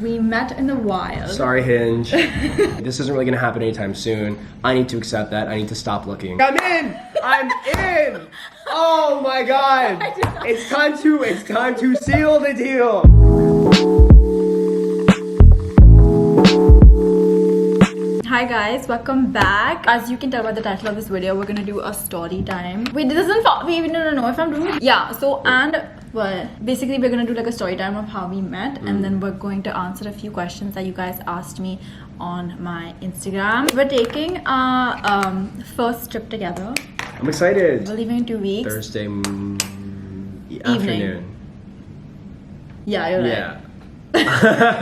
We met in the wild. Sorry, Hinge. This isn't really gonna happen anytime soon. I need to accept that. I need to stop looking. I'm in! I'm in! Oh my god! It's time to seal the deal! Hi guys, welcome back. As you can tell by the title of this video, we're gonna do a story time. Wait, this isn't we even don't know if I'm doing it. Yeah, so well, basically we're gonna do like a story time of how we met, and then we're going to answer a few questions that you guys asked me on my Instagram. We're taking our first trip together. I'm excited. We're leaving in 2 weeks. Thursday afternoon. Yeah, you're right. Yeah.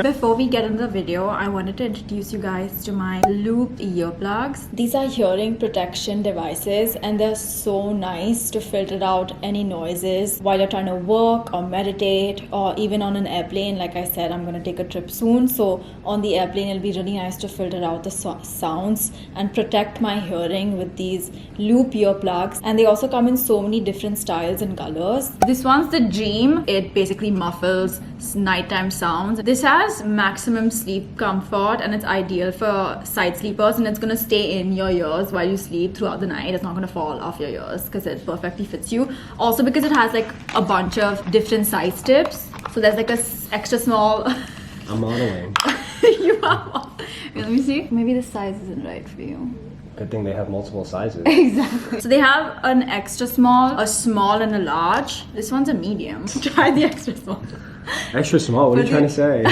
Before we get into the video, I wanted to introduce you guys to my looped earplugs. These are hearing protection devices and they're so nice to filter out any noises while you're trying to work or meditate, or even on an airplane. Like I said, I'm gonna take a trip soon, so on the airplane it'll be really nice to filter out the sounds and protect my hearing with these loop earplugs. And they also come in so many different styles and colors. This one's the Dream. It basically muffles nighttime sounds. This has maximum sleep comfort and it's ideal for side sleepers, and it's gonna stay in your ears while you sleep throughout the night. It's not gonna fall off your ears because it perfectly fits you. Also because it has like a bunch of different size tips. So there's like a extra small. I'm modeling. You are. Wait, let me see. Maybe the size isn't right for you. Good thing they have multiple sizes. Exactly. So they have an extra small, a small, and a large. This one's a medium. Try the extra small. Extra small? What are you trying to say?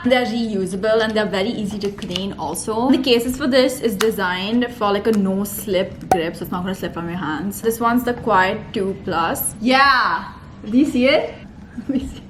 They're reusable and they're very easy to clean also. The cases for this is designed for like a no slip grip, so it's not going to slip from your hands. This one's the Quiet 2 Plus. Yeah! Do you see it? Let me see.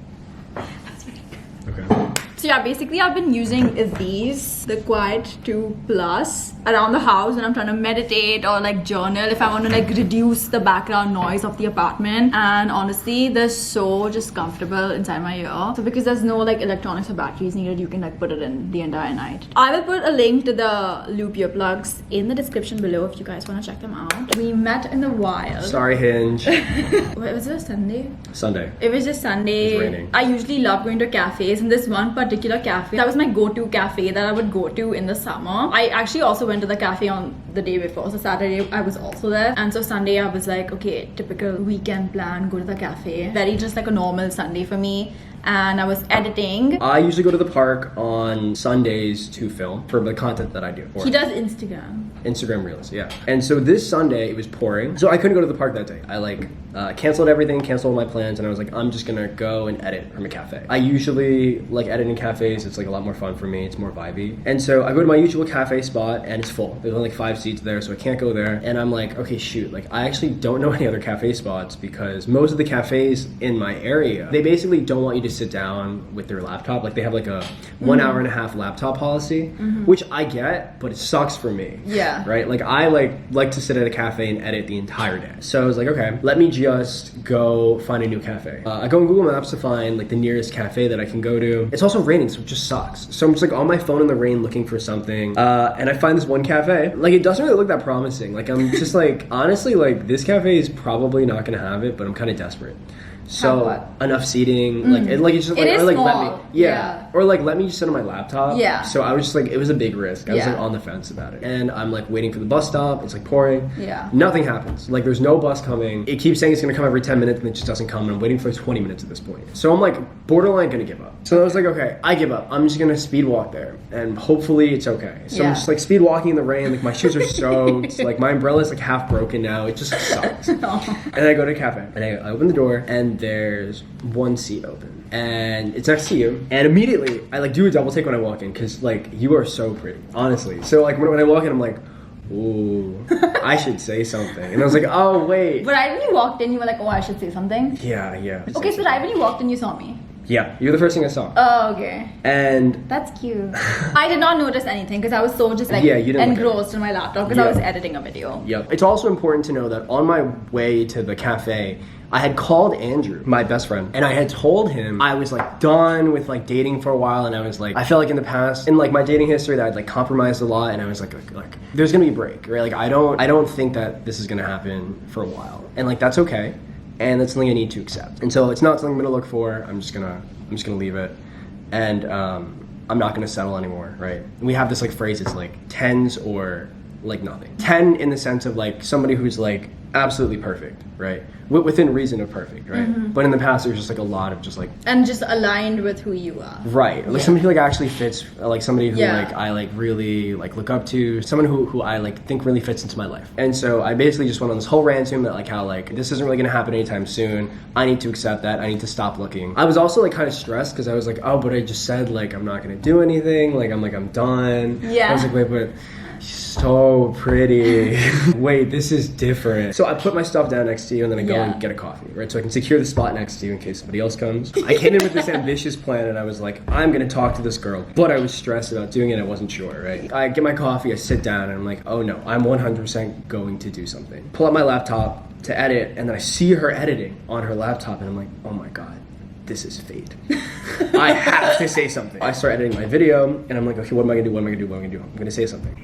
That's really good. Okay. So yeah, basically I've been using these, the Quiet 2 Plus, around the house when I'm trying to meditate or like journal, if I want to like reduce the background noise of the apartment. And honestly, they're so just comfortable inside my ear. So because there's no like electronics or batteries needed, you can like put it in the entire night. I will put a link to the loop earplugs in the description below if you guys want to check them out. We met in the wild. Sorry, Hinge. Wait, was it a Sunday? Sunday. It was just Sunday. It was raining. I usually love going to cafes, and this one particular cafe, that was my go-to cafe that I would go to in the summer. I actually also went to the cafe on the day before, so Saturday I was also there, and so Sunday I was like, okay, typical weekend plan, go to the cafe. Very just like a normal Sunday for me. And I was editing. I usually go to the park on Sundays to film for the content that I do. He does Instagram Reels, yeah. And so this Sunday it was pouring, so I couldn't go to the park that day. I like canceled everything, canceled my plans, and I was like, I'm just gonna go and edit from a cafe. I usually like editing cafes. It's like a lot more fun for me. It's more vibey. And so I go to my usual cafe spot and it's full. There's only like 5 seats there, so I can't go there. And I'm like, okay, shoot. Like I actually don't know any other cafe spots because most of the cafes in my area, they basically don't want you to sit down with their laptop. Like they have like a 1 hour and a half laptop policy, which I get, but it sucks for me. Yeah. Right? Like I like to sit at a cafe and edit the entire day. So I was like, okay, let me just go find a new cafe. I go on Google Maps to find like the nearest cafe that I can go to. It's also raining, so it just sucks. So I'm just like on my phone in the rain looking for something. And I find this one cafe. Like it doesn't really look that promising. Like I'm just like, honestly, like this cafe is probably not gonna have it, but I'm kind of desperate. So enough seating, like it's just like, it is or like small. let me, yeah, or like let me just sit on my laptop. Yeah. So I was just like, it was a big risk. I was like on the fence about it, and I'm like waiting for the bus stop. It's like pouring. Yeah. Nothing happens. Like there's no bus coming. It keeps saying it's gonna come every 10 minutes, and it just doesn't come. And I'm waiting for 20 minutes at this point. So I'm like borderline gonna give up. So I was like, okay, I give up. I'm just gonna speed walk there, and hopefully it's okay. So I'm just like speed walking in the rain. Like my shoes are soaked. Like my umbrella's like half broken now. It just sucks. And I go to a cafe, and I open the door, and there's one seat open, and it's next to you, and immediately I like do a double take when I walk in because like you are so pretty, honestly. So like when I walk in, I'm like, ooh, I should say something. And I was like, oh wait. But right when you walked in, you were like, oh, I should say something. Yeah. Okay, so right when you walked in, you saw me. Yeah, you're the first thing I saw. Oh, okay. And that's cute. I did not notice anything because I was so just like engrossed in my laptop because I was editing a video. Yep. It's also important to know that on my way to the cafe, I had called Andrew, my best friend, and I had told him I was like done with like dating for a while, and I was like, I felt like in the past, in like my dating history, that I'd like compromised a lot, and I was like there's gonna be a break, right? Like I don't think that this is gonna happen for a while, and like that's okay. and that's something I need to accept. And so it's not something I'm gonna look for. I'm just gonna leave it, and I'm not gonna settle anymore, right? And we have this like phrase, it's like 10s or like nothing. 10 in the sense of like somebody who's like absolutely perfect, right? Within reason of perfect, right? But in the past, there's just like a lot of just like... And just aligned with who you are. Like somebody who like actually fits, like somebody who like I like really like look up to, someone who I like think really fits into my life. And so I basically just went on this whole rant to him that like how like this isn't really gonna happen anytime soon. I need to accept that. I need to stop looking. I was also like kind of stressed because I was like, oh, but I just said like I'm not gonna do anything. Like I'm done. Yeah. I was like, wait, but... so pretty. Wait, this is different. So I put my stuff down next to you and then I go and get a coffee, right? So I can secure the spot next to you in case somebody else comes. I came in with this ambitious plan and I was like, I'm gonna talk to this girl, but I was stressed about doing it. I wasn't sure, right? I get my coffee, I sit down and I'm like, oh no, I'm 100% going to do something. Pull up my laptop to edit and then I see her editing on her laptop and I'm like, oh my God. This is fate. I have to say something. I start editing my video and I'm like, okay, what am I gonna do? I'm gonna say something.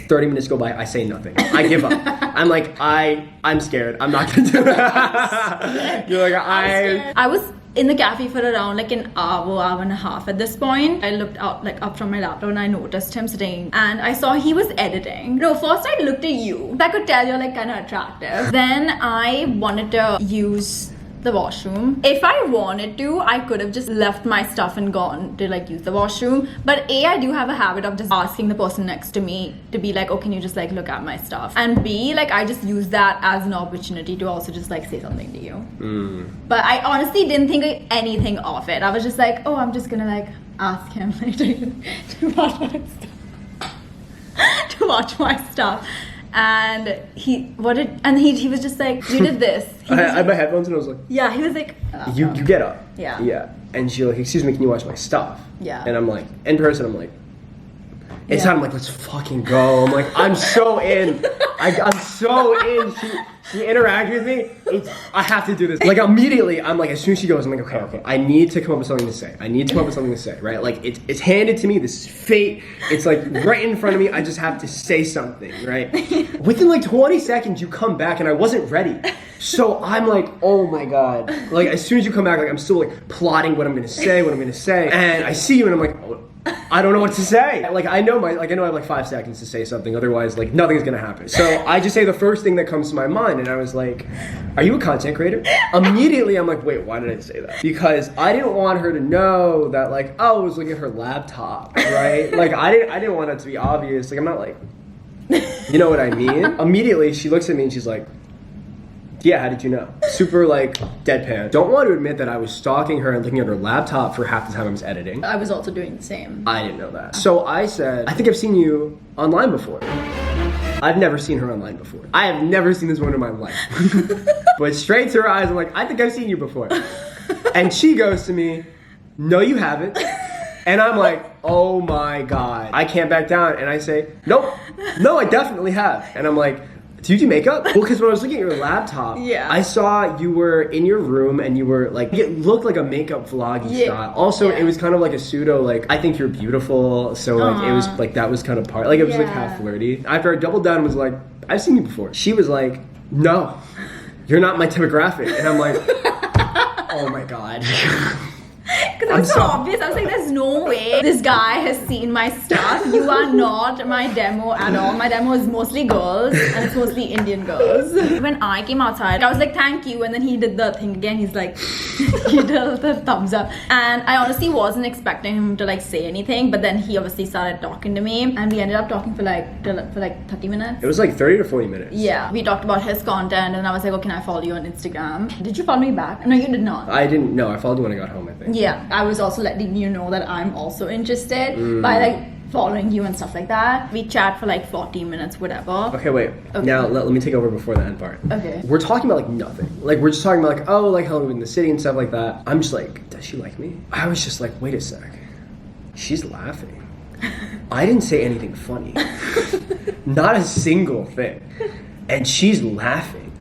30 minutes go by, I say nothing. I give up. I'm like, I'm scared. I'm not gonna do it. You're like, I was in the cafe for around like an hour and a half at this point. I looked out like up from my laptop and I noticed him sitting and I saw he was editing. No, first I looked at you. I could tell you're like kind of attractive. Then I wanted to use the washroom. If I wanted to, I could have just left my stuff and gone to like use the washroom. But A, I do have a habit of just asking the person next to me to be like, oh, can you just like look at my stuff? And B, like I just use that as an opportunity to also just like say something to you. But I honestly didn't think anything of it. I was just like, oh, I'm just gonna like ask him like to watch my stuff. To watch my stuff. And he was just like, you did this. I had my headphones and I was like, yeah, he was like, you get up. Yeah. And she's like, excuse me, can you watch my stuff? Yeah. And I'm like, in person, I'm like, inside I'm like, let's fucking go. I'm like, I'm so in. I'm so in. She interacted with me. I have to do this. Like immediately, I'm like, as soon as she goes, I'm like, okay. I need to come up with something to say. Right? Like it's handed to me. This is fate. It's like right in front of me. I just have to say something. Right? Within like 20 seconds, you come back, and I wasn't ready. So I'm like, oh my God. Like as soon as you come back, like I'm still like plotting what I'm gonna say, and I see you, and I'm like, oh, I don't know what to say. Like I know I have like 5 seconds to say something. Otherwise, like nothing's gonna happen. So I just say the first thing that comes to my mind, and I was like, "Are you a content creator?" Immediately, I'm like, "Wait, why did I say that?" Because I didn't want her to know that, like, oh, I was looking at her laptop, right? Like I didn't want it to be obvious. Like I'm not like, you know what I mean? Immediately, she looks at me and she's like, yeah, how did you know? Super like deadpan. Don't want to admit that I was stalking her and looking at her laptop for half the time I was editing. I was also doing the same. I didn't know that. So I said, I think I've seen you online before. I've never seen her online before. I have never seen this woman in my life. But straight to her eyes, I'm like, I think I've seen you before. And she goes to me, no, you haven't. And I'm like, oh my God. I can't back down. And I say, nope, no, I definitely have. And I'm like, do you do makeup? Well, because when I was looking at your laptop, I saw you were in your room and you were like, it looked like a makeup vloggy style. Also, it was kind of like a pseudo, like, I think you're beautiful. So like, it was like, that was kind of part, like it was like half flirty. After I doubled down and was like, I've seen you before. She was like, no, you're not my demographic. And I'm like, oh my God. Because it was so obvious. I was like, there's no way this guy has seen my stuff. You are not my demo at all. My demo is mostly girls, and it's mostly Indian girls. When I came outside, I was like, thank you. And then he did the thing again. He's like, he did the thumbs up. And I honestly wasn't expecting him to like say anything. But then he obviously started talking to me. And we ended up talking for like 30 minutes. It was like 30 to 40 minutes. Yeah. We talked about his content. And I was like, oh, can I follow you on Instagram? Did you follow me back? No, you did not. I didn't. No, I followed you when I got home, I think. Yeah, I was also letting you know that I'm also interested by like following you and stuff like that. We chat for like 40 minutes, whatever. Okay, wait. Okay. Now let me take over before the end part. Okay. We're talking about like nothing. Like we're just talking about like, oh, like how I live in the city and stuff like that. I'm just like, does she like me? I was just like, wait a sec. She's laughing. I didn't say anything funny. Not a single thing. And she's laughing.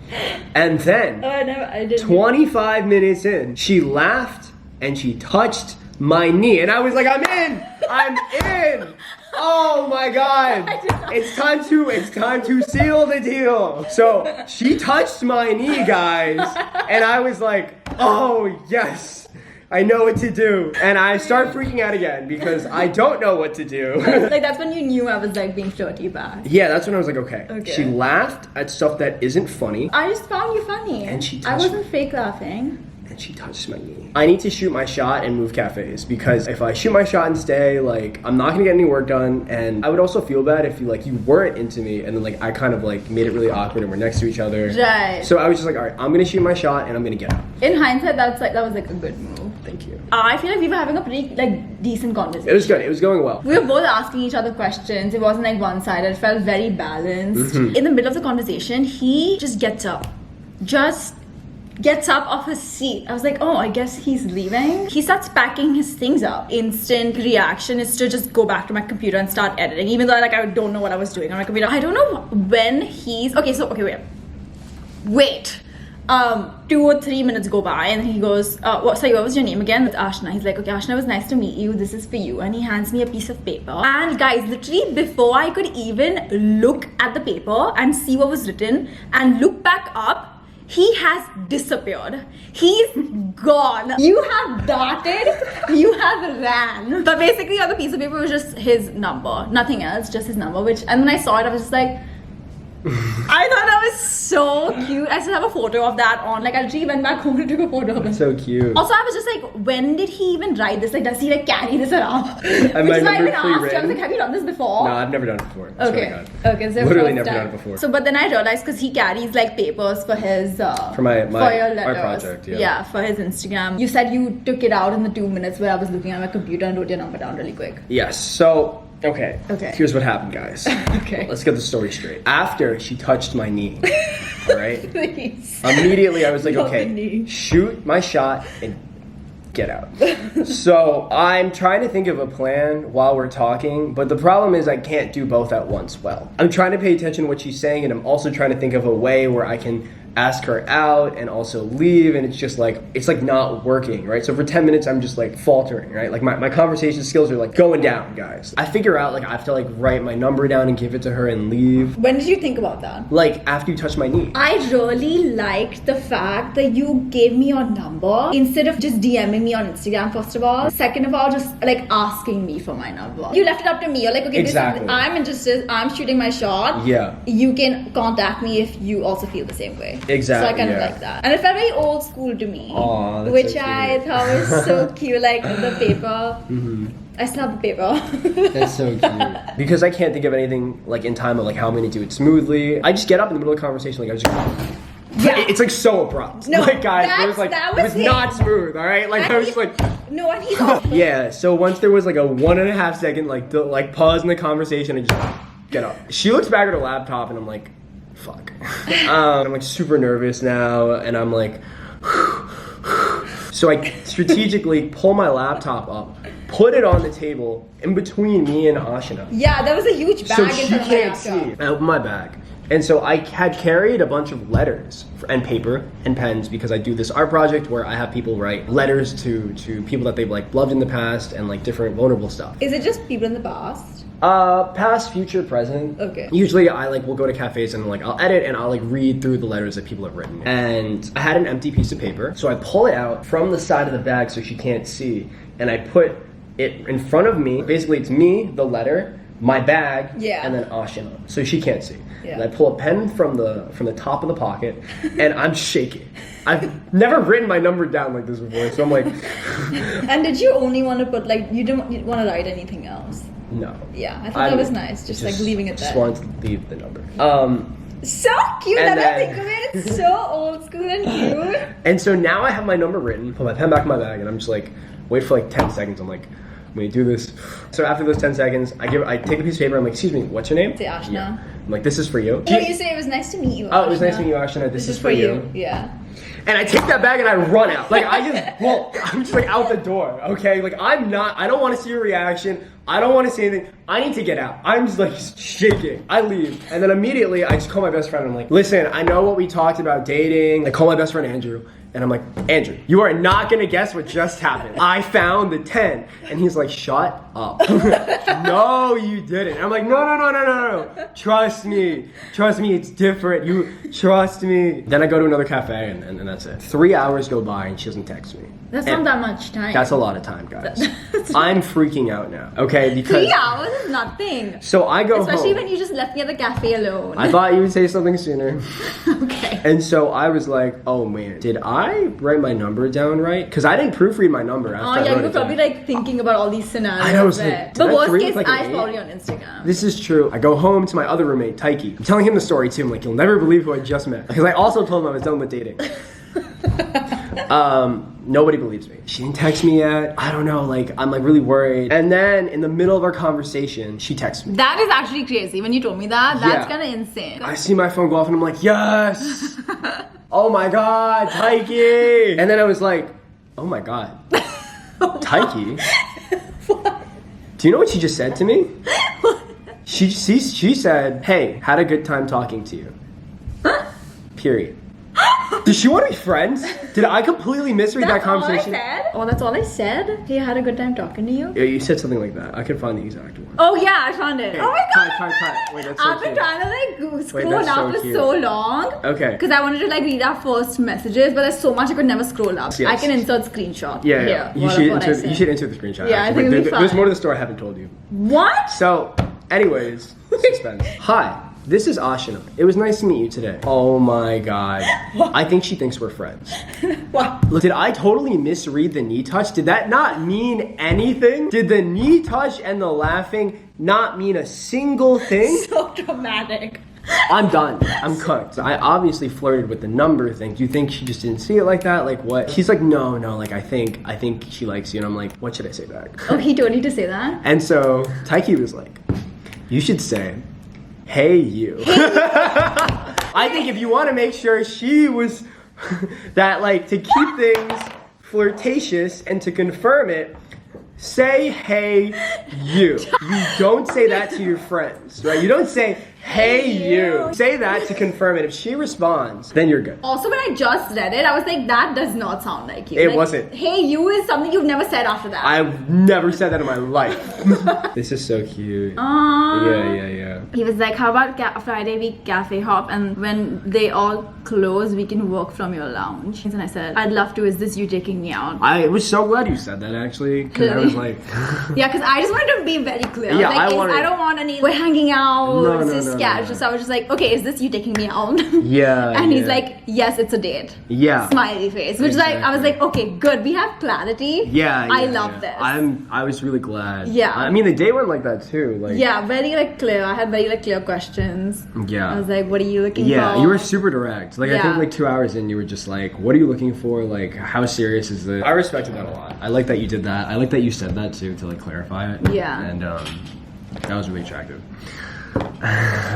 And then, I didn't. 25 minutes in, she laughed and she touched my knee. And I was like, I'm in! Oh my god! It's time to seal the deal. So she touched my knee, guys, and I was like, oh yes. I know what to do. And I start freaking out again because I don't know what to do. Like, that's when you knew I was like being flirty back. Yeah, that's when I was like, okay. Okay. She laughed at stuff that isn't funny. I just found you funny. And she I touched wasn't fake laughing. And she touched my knee. I need to shoot my shot and move cafes because if I shoot my shot and stay, like, I'm not gonna get any work done. And I would also feel bad if you weren't into me and then like I kind of like made it really awkward and we're next to each other. Right. So I was just like, all right, I'm gonna shoot my shot and I'm gonna get out. In hindsight, that was like a good move. Thank you. I feel like we were having a pretty like decent conversation. It was good. It was going well. We were both asking each other questions. It wasn't like one-sided. It felt very balanced. In the middle of the conversation, he just gets up off his seat. I was like, oh, I guess he's leaving. He starts packing his things up. Instant reaction is to just go back to my computer and start editing, even though like I don't know what I was doing on my computer. I don't know when he's wait 2 or 3 minutes go by and he goes, sorry, what was your name again? It's Ashana. He's like, okay, Ashana, it was nice to meet you. This is for you. And he hands me a piece of paper. And guys, literally before I could even look at the paper and see what was written and look back up, he has disappeared. He's gone. You have darted. You have ran. But basically on the piece of paper was just his number. Nothing else, just his number. And when I saw it, I was just like, I thought that was so cute. I still have a photo of that on. Like, I literally went back home and took a photo of it. So cute. Also, I was just like, when did he even write this? Like, does he like carry this around? And Which is my why I even number asked you. I was pre-written. like, have you done this before? No, I've never done it before. I swear to God. Okay, so literally first never time. done it before. So, but then I realized because he carries like papers for his for my for your art letters. project, yeah. Yeah, for his Instagram. You said you took it out in the 2 minutes where I was looking at my computer and wrote your number down really quick. Yes. So okay. Here's what happened, guys. Okay. Let's get the story straight. After she touched my knee, all right? Please. Immediately I was like, Not the okay, knee. shoot my shot and get out. So I'm trying to think of a plan while we're talking, but the problem is I can't do both at once well. I'm trying to pay attention to what she's saying, and I'm also trying to think of a way where I can ask her out and also leave, and it's like not working, right? So for 10 minutes I'm just like faltering, right? Like my conversation skills are like going down, guys. I figure out like I have to like write my number down and give it to her and leave. When did you think about that? Like after you touch my knee. I really liked the fact that you gave me your number instead of just DMing me on Instagram, first of all. Second of all, just like asking me for my number. You left it up to me. You're like, okay, Exactly. I'm interested. I'm shooting my shot. Yeah. You can contact me if you also feel the same way. Exactly, So I kind of yeah. like that. And it felt very old school to me. Aw, that's which so I cute. thought was so cute. Like the paper. I still have the paper. That's so cute. Because I can't think of anything like in time of like how I'm gonna do it smoothly. I just get up in the middle of the conversation, like I just Yeah. It's like so abrupt. No, like guys, it was like that it was was not him. smooth, alright? Like I was just like No, and he's off. yeah, so once there was like a 1.5 second like pause in the conversation and just get up. She looks back at her laptop and I'm like, fuck. I'm like super nervous now and I'm like so I strategically pull my laptop up, put it on the table in between me and Ashana. Yeah, there was a huge bag So in she front of my can't laptop. see. I opened my bag. And so I had carried a bunch of letters and paper and pens because I do this art project where I have people write letters to people that they've like loved in the past and like different vulnerable stuff. Is it just people in the past? Past, future, present. Okay. Usually I like will go to cafes and like I'll edit and I'll like read through the letters that people have written. And I had an empty piece of paper, so I pull it out from the side of the bag so she can't see, and I put it in front of me. Basically, it's me, the letter, my bag, Yeah. and then Ashana, so she can't see. Yeah. And I pull a pen from the top of the pocket, and I'm shaking. I've never written my number down like this before, so I'm like, And did you only want to put like you didn't want to write anything else? no. Yeah, I thought that was nice. Just like leaving it Just there. wanted to leave the number. So cute. And Now that I then- think of it, it's so old school and cute. And so now I have my number written, put my pen back in my bag, and I'm just like, wait for like 10 seconds. I'm like, I'm gonna do this. So after those 10 seconds, I take a piece of paper. I'm like, excuse me, what's your name? Say Ashana. Yeah. I'm like, this is for you. No, you say it was nice to meet you. Oh, it was nice Ashana. meeting you, Ashana. This is for you. Yeah. And I take that bag and I run out. Like I just, well, I'm just like out the door. Okay, like I don't want to see your reaction. I don't want to say anything. I need to get out. I'm just like shaking. I leave. And then immediately I just call my best friend. I'm like, listen, I know what we talked about dating. I call my best friend Andrew. And I'm like, Andrew, you are not gonna guess what just happened. I found the 10. And he's like, shut up. No, you didn't. And I'm like, no. Trust me, it's different. You trust me. Then I go to another cafe and that's it. 3 hours go by and she doesn't text me. That's not that much time. That's a lot of time, guys. I'm freaking out now, okay? Because 3 hours is nothing. So I go Especially home. when you just left me at the cafe alone. I thought you would say something sooner. Okay. And so I was like, oh man, did I write my number down right? Because I didn't proofread my number after I wrote you were it probably down. like thinking about all these scenarios. I know, I was there. like, did But I worst read case, like an I 8? follow you on Instagram. This is true. I go home to my other roommate, Taiki. I'm telling him the story too. I'm like, you'll never believe who I just met. Because I also told him I was done with dating. Nobody believes me. She didn't text me yet. I don't know, like, I'm like really worried. And then in the middle of our conversation, she texts me. That is actually crazy. When you told me that, that's Yeah. kind of insane. I see my phone go off and I'm like, yes! Oh my God, Taiki! And then I was like, oh my God, Taiki? Do you know what she just said to me? She said, hey, had a good time talking to you. Period. Does she want to be friends? Did I completely misread that conversation? That's all I said? Hey, I had a good time talking to you? Yeah, you said something like that. I could find the exact one. Oh yeah, I found it. Hey, Oh my God! cut. Wait, that's so I've been cute. trying to like scroll that's so up for cute. so long. Okay. Because I wanted to like read our first messages, but there's so much I could never scroll up. Yes. I can insert screenshot. Yeah. Here, You should enter the screenshot. Yeah, I actually. think But it'll be there's fun. more to the story I haven't told you. What? So, anyways, suspense. Hi, this is Ashana. It was nice to meet you today. Oh my God. I think she thinks we're friends. What? Look, did I totally misread the knee touch? Did that not mean anything? Did the knee touch and the laughing not mean a single thing? So dramatic. I'm done. I'm cooked. I obviously flirted with the number thing. Do you think she just didn't see it like that? Like what? He's like, no, like I think she likes you. And I'm like, what should I say back? Oh, he told you to say that? And so Taiki was like, you should say, hey you. I think if you want to make sure she was that, like, to keep things flirtatious and to confirm it, say hey you. You don't say that to your friends, right? You don't say hey you. Say that to confirm it. If she responds, then you're good. Also, when I just read it, I was like, that does not sound like you. It Like, wasn't. Hey, you is something you've never said after that. I've never said that in my life. This is so cute. Yeah. He was like, how about Friday we cafe hop, and when they all close, we can work from your lounge. And I said, I'd love to. Is this you taking me out? I was so glad you said that, actually, because I was like, Yeah, because I just wanted to be very clear. Yeah, I I don't want any, we're hanging out, No, it's no, just no, casual. no. So I was just like, okay, is this you taking me out? Yeah. And he's yeah. like, yes, it's a date. Yeah. Smiley face. Which like, I was Exactly. like, okay, good. We have clarity. Yeah, I yeah, love yeah. this. I was really glad. Yeah. I mean, the day went like that too. Like. Yeah, very like clear. I had very like clear questions. Yeah. I was like, what are you looking Yeah, for? you were super direct. Like, I think Yeah. like 2 hours in, you were just like, what are you looking for? Like, how serious is this? I respected that a lot. I like that you did that. I like that you said that too, to like clarify it. Yeah. And that was really attractive.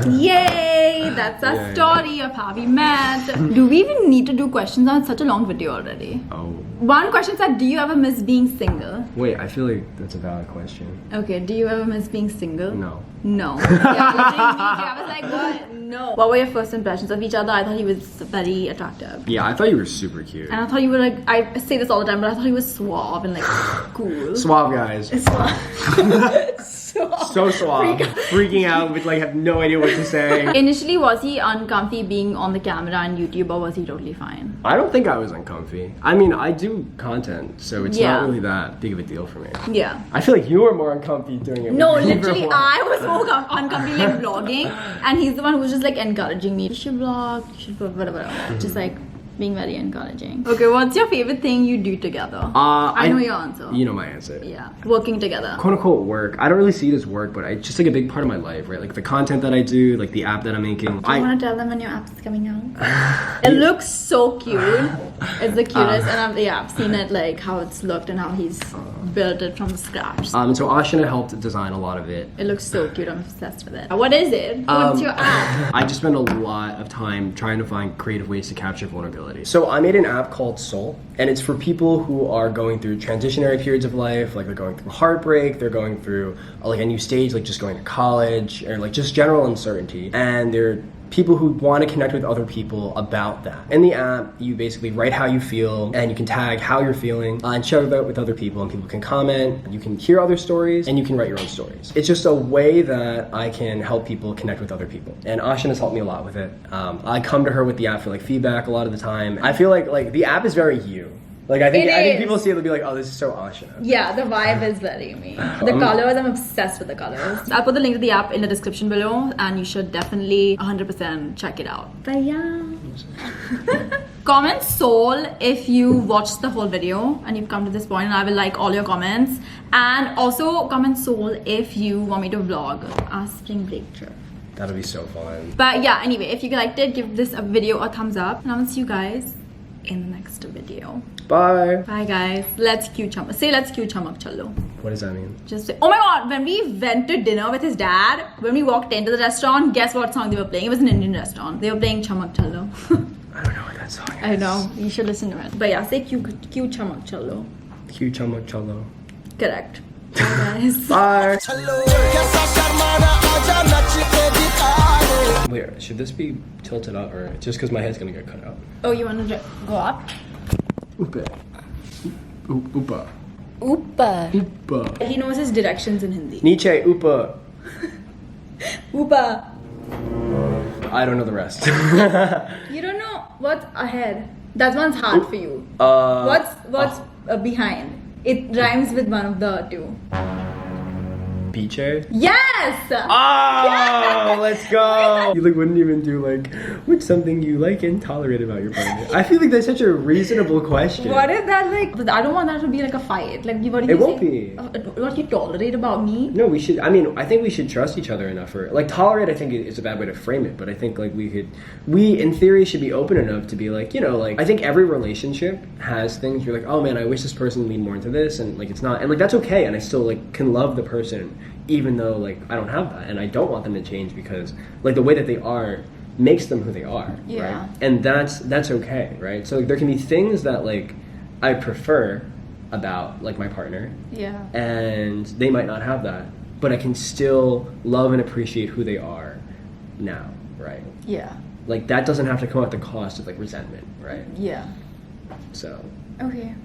Yay! That's our Yeah, yeah. story of how we met. Do we even need to do questions on such a long video already? Oh. One question said, do you ever miss being single? Wait, I feel like that's a valid question. Okay, do you ever miss being single? No. No. Yeah, literally me too. I was like, what? No. What were your first impressions of each other? I thought he was very attractive. Yeah, I thought you were super cute. And I thought you were like, I say this all the time, but I thought he was suave and like cool. Suave guys. Suave. So suave. Freaking out with like have no idea what to say. Initially, was he uncomfy being on the camera and YouTube, or was he totally fine? I don't think I was uncomfy. I mean, I do content, so it's Yeah. not really that big of a deal for me. Yeah. I feel like you were more uncomfy doing it. No, with me literally, for a while. I was more uncomfy like vlogging, and he's the one who was just like encouraging me. You should vlog, you should whatever. Just like being very encouraging. Okay, what's your favorite thing you do together? I know your answer. You know my answer. Yeah, working together. Quote unquote work. I don't really see it as work, but it's just like a big part of my life, right? Like the content that I do, like the app that I'm making. Do you want to tell them when your app is coming out? It looks so cute. It's the cutest, and I've seen it like how it's looked and how he's built it from scratch. So Ashana helped design a lot of it. It looks so cute. I'm obsessed with it. What is it? What's your app? I just spend a lot of time trying to find creative ways to capture vulnerability. So I made an app called Sule, and it's for people who are going through transitionary periods of life, like they're going through heartbreak, they're going through like a new stage, like just going to college, or like just general uncertainty. And they're people who want to connect with other people about that. In the app, you basically write how you feel, and you can tag how you're feeling, and share that with other people, and people can comment, you can hear other stories, and you can write your own stories. It's just a way that I can help people connect with other people. And Ashana has helped me a lot with it. I come to her with the app for like feedback a lot of the time. I feel like the app is very you. Like I think people see it, they'll be like, oh, this is so Ashana. Yeah, the vibe is very me. The colors, I'm obsessed with the colors. I'll put the link to the app in the description below, and you should definitely 100% check it out. But yeah. Comment Sule if you watched the whole video and you've come to this point, and I will like all your comments. And also comment Sule if you want me to vlog our spring break trip. That'll be so fun. But yeah, anyway, if you liked it, give this video a thumbs up, and I will see you guys in the next video. Bye. Bye guys. Let's cue chamak. Say let's cue chamak chalo. What does that mean? Just say, oh my god, when we went to dinner with his dad, when we walked into the restaurant, guess what song they were playing? It was an Indian restaurant. They were playing Chamak Chalo. I don't know what that song is. I know. You should listen to it. But yeah, say cue Chamak Chalo. Cue Chamak Chalo. Correct. Bye guys. Bye. Wait, should this be tilted up or just because my head's gonna get cut out? Oh, you want to go up? Upa. Upa. Upa. Upa. He knows his directions in Hindi. Nietzsche, Upa. Upa. I don't know the rest. You don't know what's ahead. That one's hard for you. What's behind? It rhymes with one of the two. Biche? Yes! Oh, let's go! You like wouldn't even do like, what's something you like and tolerate about your partner? I feel like that's such a reasonable question. What is that like? But I don't want that to be like a fight. Like, what do you It won't say? be. What you tolerate about me? No, we should. I mean, I think we should trust each other enough for like tolerate. I think is a bad way to frame it, but I think like we in theory should be open enough to be like, you know, like I think every relationship has things you're like, oh man, I wish this person leaned more into this, and like it's not, and like that's okay, and I still like can love the person even though like I don't have that, and I don't want them to change because like the way that they are makes them who they are, Yeah. right? And that's okay, right? So like, there can be things that like I prefer about like my partner, Yeah. and they might not have that, but I can still love and appreciate who they are now, right? Yeah. Like that doesn't have to come at the cost of like resentment, right? Yeah. So Okay.